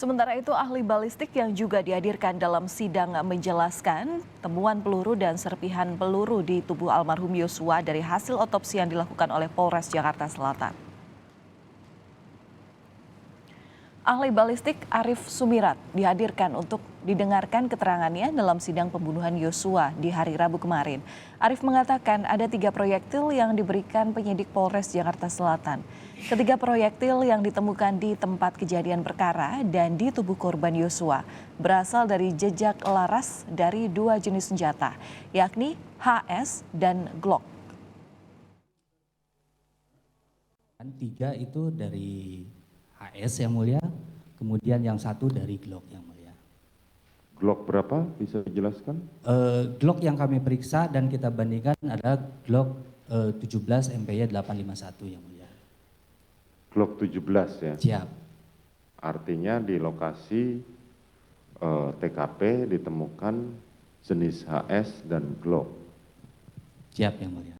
Sementara itu, ahli balistik yang juga dihadirkan dalam sidang menjelaskan temuan peluru dan serpihan peluru di tubuh almarhum Yosua dari hasil otopsi yang dilakukan oleh Polres Jakarta Selatan. Ahli balistik Arif Sumirat dihadirkan untuk didengarkan keterangannya dalam sidang pembunuhan Yosua di hari Rabu kemarin. Arif mengatakan ada 3 proyektil yang diberikan penyidik Polres Jakarta Selatan. Ketiga proyektil yang ditemukan di tempat kejadian perkara dan di tubuh korban Yosua berasal dari jejak laras dari 2 jenis senjata, yakni HS dan Glock. 3 itu dari HS yang mulia, kemudian yang 1 dari Glock yang mulia. Glock berapa bisa dijelaskan? Glock yang kami periksa dan kita bandingkan adalah Glock 17 MPY 851 yang mulia. Glock 17 ya? Siap. Artinya di lokasi TKP ditemukan jenis HS dan Glock. Siap yang mulia.